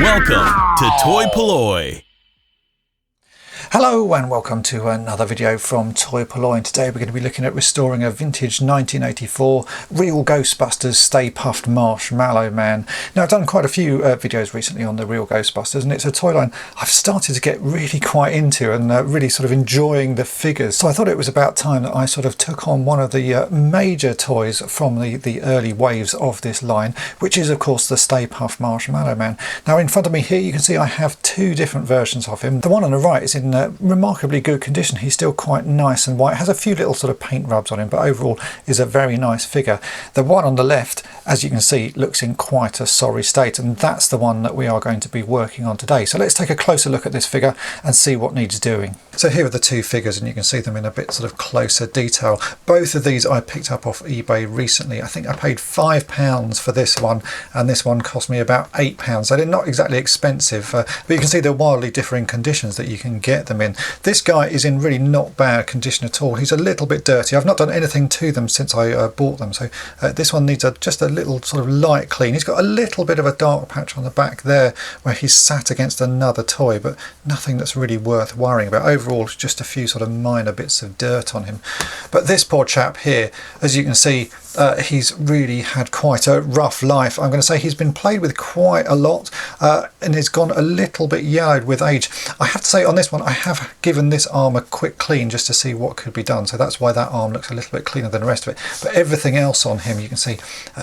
Welcome to toy-polloi. Hello and welcome to another video from toy-polloi, and today we're going to be looking at restoring a vintage 1984 Real Ghostbusters Stay Puft Marshmallow Man. Now, I've done quite a few videos recently on the Real Ghostbusters, and it's a toy line I've started to get really quite into and really sort of enjoying the figures. So I thought it was about time that I sort of took on one of the major toys from the early waves of this line, which is of course the Stay Puft Marshmallow Man. Now in front of me here you can see I have two different versions of him. The one on the right is in remarkably good condition. He's still quite nice and white, has a few little sort of paint rubs on him, but overall is a very nice figure. The one on the left, as you can see, looks in quite a sorry state, and that's the one that we are going to be working on today. So let's take a closer look at this figure and see what needs doing. So here are the two figures, and you can see them in a bit sort of closer detail. Both of these I picked up off eBay recently. I think I paid £5 for this one, and this one cost me about £8. So they're not exactly expensive, but you can see they're wildly differing conditions that you can get them in. This guy is in really not bad condition at all. He's a little bit dirty. I've not done anything to them since I bought them, so this one needs just a little sort of light clean. He's got a little bit of a dark patch on the back there where he's sat against another toy, but nothing that's really worth worrying about. Overall, it's just a few sort of minor bits of dirt on him. But this poor chap here, as you can see, he's really had quite a rough life. I'm going to say he's been played with quite a lot and has gone a little bit yellowed with age. I have to say on this one I have given this arm a quick clean just to see what could be done, so that's why that arm looks a little bit cleaner than the rest of it. But everything else on him you can see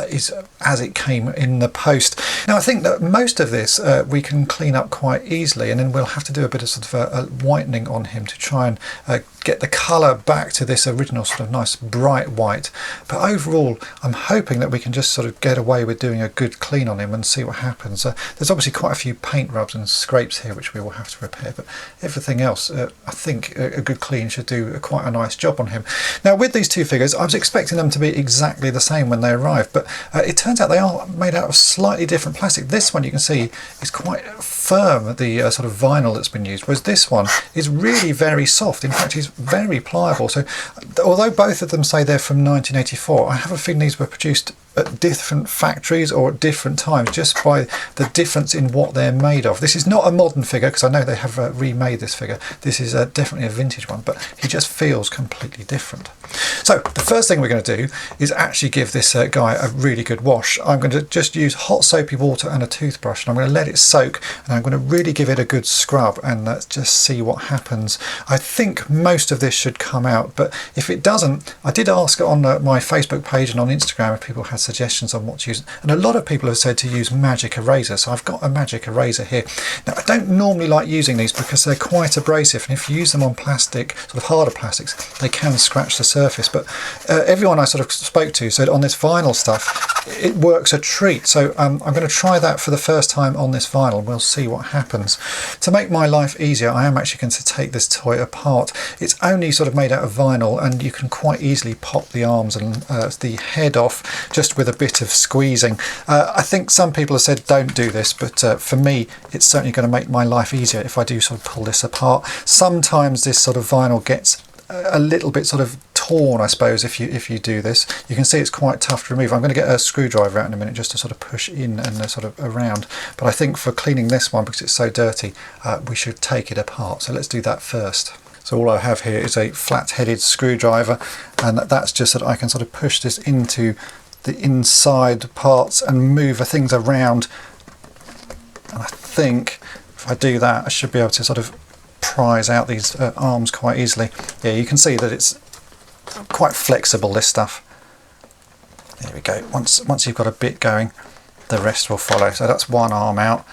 is as it came in the post. Now I think that most of this we can clean up quite easily, and then we'll have to do a bit of sort of a whitening on him to try and get the colour back to this original sort of nice bright white. But overall I'm hoping that we can just sort of get away with doing a good clean on him and see what happens. There's obviously quite a few paint rubs and scrapes here which we will have to repair, but everything else I think a good clean should do quite a nice job on him. Now with these two figures I was expecting them to be exactly the same when they arrived, but it turns out they are made out of slightly different plastic. This one you can see is quite firm, the sort of vinyl that's been used, whereas this one is really very soft. In fact, he's very pliable. So although both of them say they're from 1984, I have a feeling these were produced at different factories or at different times just by the difference in what they're made of. This is not a modern figure because I know they have remade this figure. This is definitely a vintage one, but he just feels completely different. So the first thing we're going to do is actually give this guy a really good wash. I'm going to just use hot soapy water and a toothbrush, and I'm going to let it soak, and I'm going to really give it a good scrub and just see what happens. I think most of this should come out, but if it doesn't, I did ask on my Facebook page and on Instagram if people had suggestions on what to use, and a lot of people have said to use magic eraser, so I've got a magic eraser here. Now I don't normally like using these because they're quite abrasive, and if you use them on plastic, sort of harder plastics, they can scratch the surface, but everyone I sort of spoke to said on this vinyl stuff it works a treat. So I'm going to try that for the first time on this vinyl. We'll see what happens. To make my life easier, I am actually going to take this toy apart. It's only sort of made out of vinyl, and you can quite easily pop the arms and the head off just with a bit of squeezing. I think some people have said don't do this, but for me it's certainly going to make my life easier if I do sort of pull this apart. Sometimes this sort of vinyl gets a little bit sort of torn, I suppose, if you do this. You can see it's quite tough to remove. I'm going to get a screwdriver out in a minute just to sort of push in and sort of around, but I think for cleaning this one, because it's so dirty, we should take it apart. So let's do that first. So all I have here is a flat-headed screwdriver, and that's just so that I can sort of push this into the inside parts and move things around. And I think if I do that I should be able to sort of prise out these arms quite easily. Yeah, you can see that it's quite flexible, this stuff. There we go. Once you've got a bit going, the rest will follow. So that's one arm out.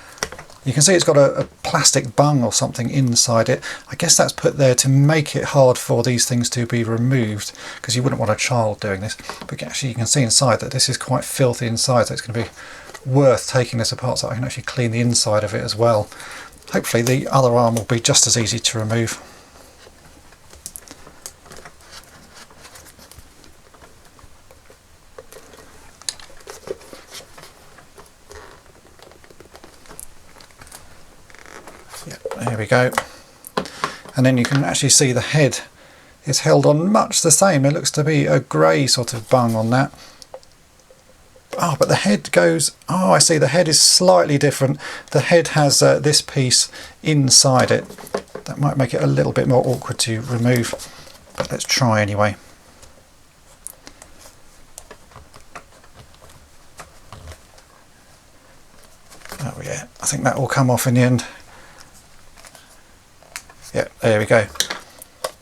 You can see it's got a plastic bung or something inside it. I guess that's put there to make it hard for these things to be removed, because you wouldn't want a child doing this. But actually you can see inside that this is quite filthy inside, so it's going to be worth taking this apart so I can actually clean the inside of it as well. Hopefully the other arm will be just as easy to remove. There we go. And then you can actually see the head is held on much the same. It looks to be a grey sort of bung on that. Oh, but the head goes, oh, I see, the head is slightly different. The head has this piece inside it. That might make it a little bit more awkward to remove, but let's try anyway. Oh yeah, I think that will come off in the end. Yeah, there we go.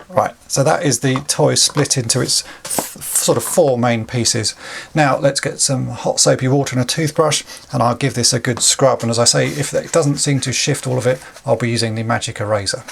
Right, so that is the toy split into its sort of 4 main pieces. Now let's get some hot soapy water and a toothbrush, and I'll give this a good scrub. And as I say, if it doesn't seem to shift all of it, I'll be using the magic eraser.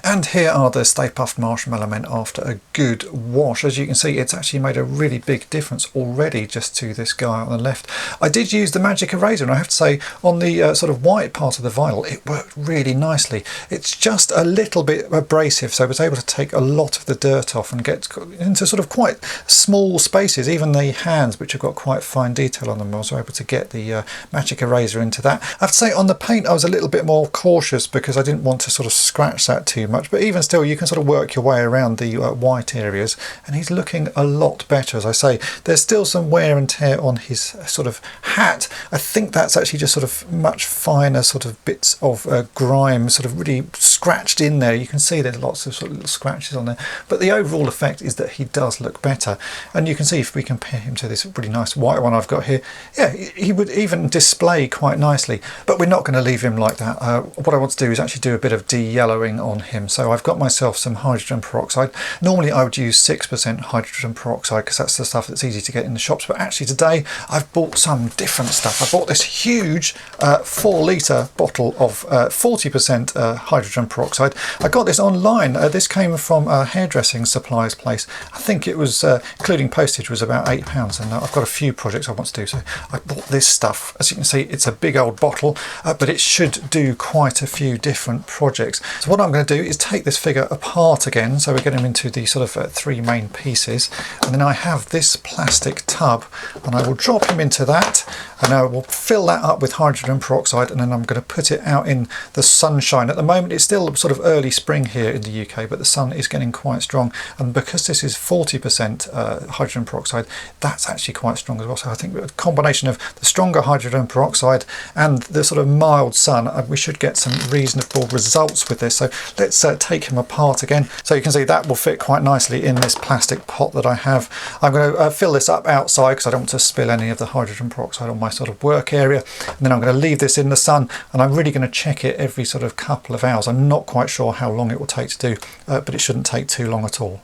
And here are the Stay Puft Marshmallow Men after a good wash. As you can see, it's actually made a really big difference already just to this guy on the left. I did use the magic eraser, and I have to say on the sort of white part of the vinyl, it worked really nicely. It's just a little bit abrasive, so I was able to take a lot of the dirt off and get into sort of quite small spaces. Even the hands, which have got quite fine detail on them, I was able to get the magic eraser into that. I have to say on the paint I was a little bit more cautious because I didn't want to sort of scratch that too much. But even still, you can sort of work your way around the white areas, and he's looking a lot better. As I say, there's still some wear and tear on his sort of hat. I think that's actually just sort of much finer sort of bits of grime sort of really scratched in there. You can see there's lots of sort of little scratches on there, but the overall effect is that he does look better. And you can see if we compare him to this really nice white one I've got here, yeah, he would even display quite nicely. But we're not going to leave him like that. What I want to do is actually do a bit of de-yellowing on him. So I've got myself some hydrogen peroxide. Normally I would use 6% hydrogen peroxide because that's the stuff that's easy to get in the shops, but actually today I've bought some different stuff. I bought this huge 4-litre bottle of 40% hydrogen peroxide. I got this online. This came from a hairdressing supplies place. I think it was, including postage, was about £8, and I've got a few projects I want to do, so I bought this stuff. As you can see, it's a big old bottle, but it should do quite a few different projects. So what I'm going to do is take this figure apart again, so we get him into the sort of 3 main pieces, and then I have this plastic tub, and I will drop him into that, and I will fill that up with hydrogen peroxide, and then I'm going to put it out in the sunshine. At the moment it's still sort of early spring here in the UK, but the sun is getting quite strong, and because this is 40% hydrogen peroxide, that's actually quite strong as well. So I think a combination of the stronger hydrogen peroxide and the sort of mild sun, we should get some reasonable results with this. So let's take him apart again. So you can see that will fit quite nicely in this plastic pot that I have. I'm going to fill this up outside because I don't want to spill any of the hydrogen peroxide on my sort of work area, and then I'm going to leave this in the sun, and I'm really going to check it every sort of couple of hours. I'm not quite sure how long it will take to do, but it shouldn't take too long at all.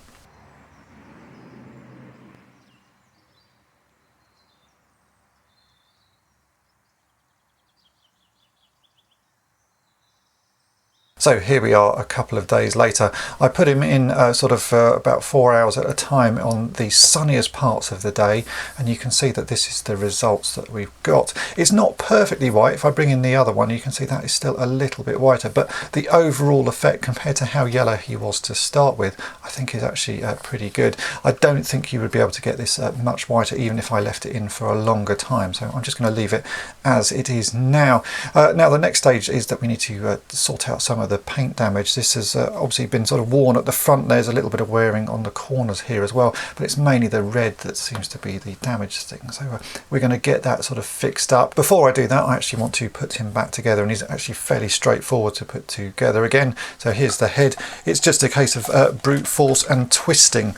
So here we are a couple of days later. I put him in sort of about 4 hours at a time on the sunniest parts of the day, and you can see that this is the results that we've got. It's not perfectly white. If I bring in the other one, you can see that is still a little bit whiter, but the overall effect compared to how yellow he was to start with, I think is actually pretty good. I don't think you would be able to get this much whiter even if I left it in for a longer time, so I'm just going to leave it as it is now. Now the next stage is that we need to sort out some of the paint damage. This has obviously been sort of worn at the front. There's a little bit of wearing on the corners here as well, but it's mainly the red that seems to be the damaged thing. So we're going to get that sort of fixed up. Before I do that, I actually want to put him back together, and he's actually fairly straightforward to put together again. So here's the head. It's just a case of brute force and twisting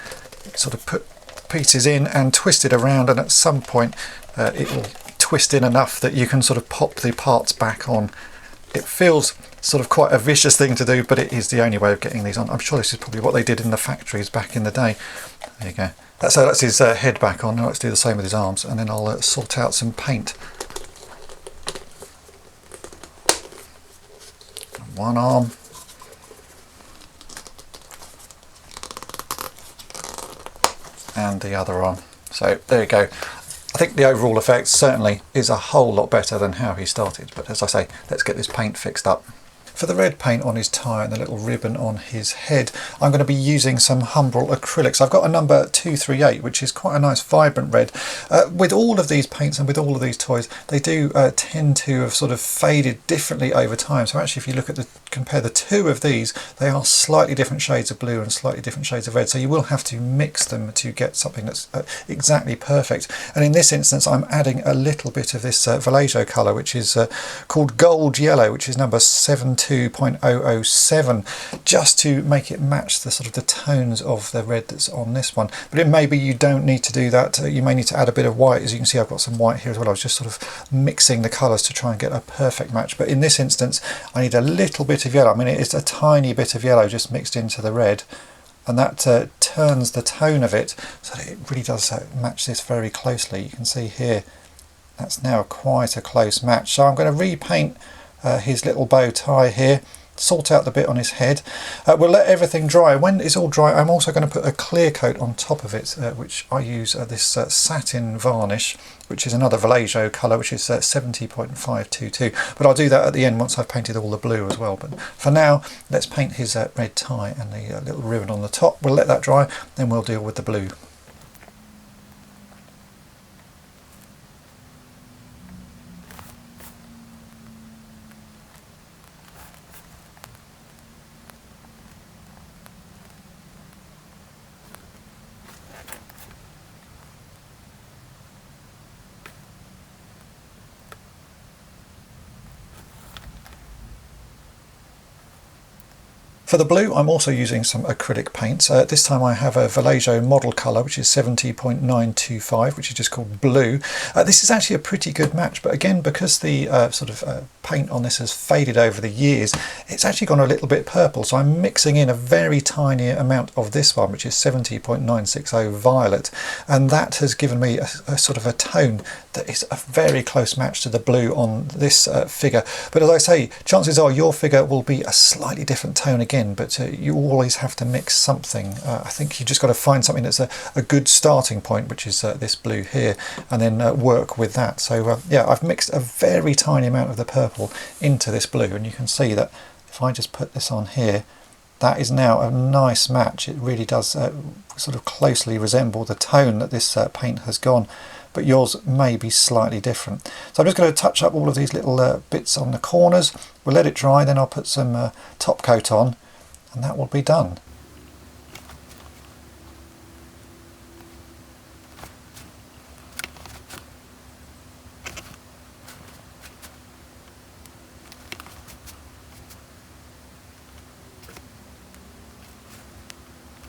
sort of put pieces in and twist it around, and at some point it will twist in enough that you can sort of pop the parts back on. It feels sort of quite a vicious thing to do, but it is the only way of getting these on. I'm sure this is probably what they did in the factories back in the day. There you go. That's his head back on. Now let's do the same with his arms, and then I'll sort out some paint. One arm. And the other arm. So there you go. I think the overall effect certainly is a whole lot better than how he started, but as I say, let's get this paint fixed up. For the red paint on his tie and the little ribbon on his head, I'm going to be using some Humbrol acrylics. I've got a number 238, which is quite a nice vibrant red. With all of these paints and with all of these toys, they do tend to have sort of faded differently over time. So actually, if you look at compare the two of these, they are slightly different shades of blue and slightly different shades of red. So you will have to mix them to get something that's exactly perfect. And in this instance, I'm adding a little bit of this Vallejo colour, which is called Gold Yellow, which is number 72.007, just to make it match the sort of the tones of the red that's on this one. But it may be you don't need to do that. You may need to add a bit of white. As you can see, I've got some white here as well. I was just sort of mixing the colours to try and get a perfect match. But in this instance, I need a little bit of yellow. I mean, it's a tiny bit of yellow just mixed into the red, and that turns the tone of it so that it really does match this very closely. You can see here that's now quite a close match. So I'm going to repaint his little bow tie here, sort out the bit on his head. We'll let everything dry. When it's all dry, I'm also going to put a clear coat on top of it, which I use this satin varnish, which is another Vallejo colour, which is 70.522. But I'll do that at the end once I've painted all the blue as well. But for now, let's paint his red tie and the little ribbon on the top. We'll let that dry, then we'll deal with the blue. For the blue, I'm also using some acrylic paints. This time I have a Vallejo model colour, which is 70.925, which is just called Blue. This is actually a pretty good match, but again, because the paint on this has faded over the years, it's actually gone a little bit purple. So I'm mixing in a very tiny amount of this one, which is 70.960 Violet, and that has given me a sort of a tone that is a very close match to the blue on this figure. But as I say, chances are your figure will be a slightly different tone again, but you always have to mix something. I think you just got to find something that's a good starting point, which is this blue here, and then work with that. So yeah, I've mixed a very tiny amount of the purple into this blue, and you can see that if I just put this on here, that is now a nice match. It really does sort of closely resemble the tone that this paint has gone, but yours may be slightly different. So I'm just going to touch up all of these little bits on the corners. We'll let it dry, then I'll put some top coat on, and that will be done.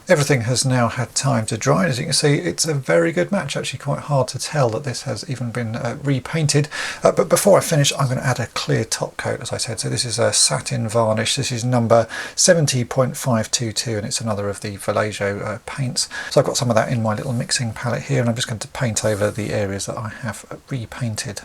Everything has now had time to dry, and as you can see, it's a very good match. Actually quite hard to tell that this has even been repainted. But before I finish, I'm going to add a clear top coat, as I said. So this is a satin varnish. This is number 70.522, and it's another of the Vallejo paints. So I've got some of that in my little mixing palette here, and I'm just going to paint over the areas that I have repainted.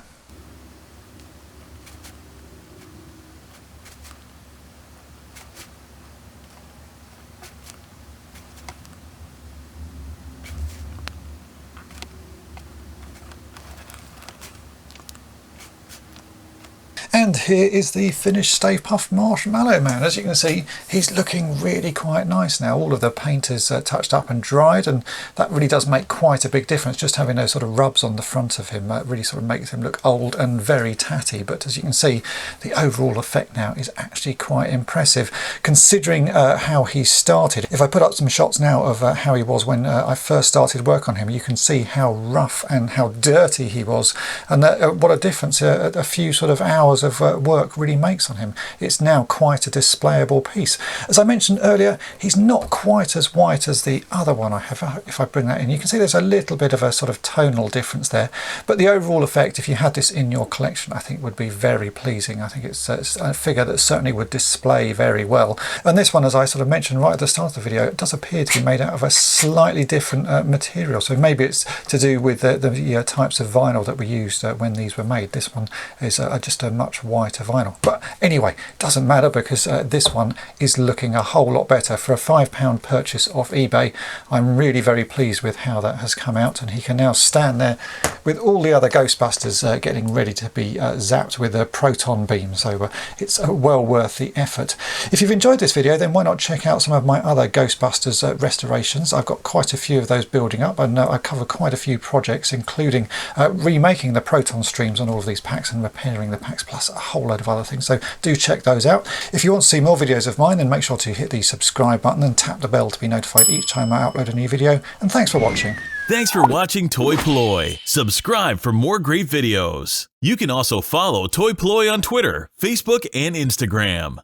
And here is the finished Stay Puft Marshmallow Man. As you can see, he's looking really quite nice now. All of the paint is touched up and dried, and that really does make quite a big difference. Just having those sort of rubs on the front of him really sort of makes him look old and very tatty. But as you can see, the overall effect now is actually quite impressive, considering how he started. If I put up some shots now of how he was when I first started work on him, you can see how rough and how dirty he was, and what a difference a few sort of hours hours of work really makes on him. It's now quite a displayable piece. As I mentioned earlier, he's not quite as white as the other one I have. If I bring that in, you can see there's a little bit of a sort of tonal difference there, but the overall effect, if you had this in your collection, I think would be very pleasing. I think it's a figure that certainly would display very well. And this one, as I sort of mentioned right at the start of the video, it does appear to be made out of a slightly different material, so maybe it's to do with the types of vinyl that we used when these were made. This one is just a much whiter vinyl, but anyway, doesn't matter, because this one is looking a whole lot better. For a £5 purchase off eBay, I'm really very pleased with how that has come out, and he can now stand there with all the other Ghostbusters getting ready to be zapped with a proton beam, so it's well worth the effort. If you've enjoyed this video, then why not check out some of my other Ghostbusters restorations. I've got quite a few of those building up, and I cover quite a few projects, including remaking the proton streams on all of these packs and repairing the packs, plus a whole load of other things, so do check those out. If you want to see more videos of mine, then make sure to hit the subscribe button and tap the bell to be notified each time I upload a new video, and thanks for watching. Thanks for watching toy-polloi. Subscribe for more great videos. You can also follow toy-polloi on Twitter, Facebook, and Instagram.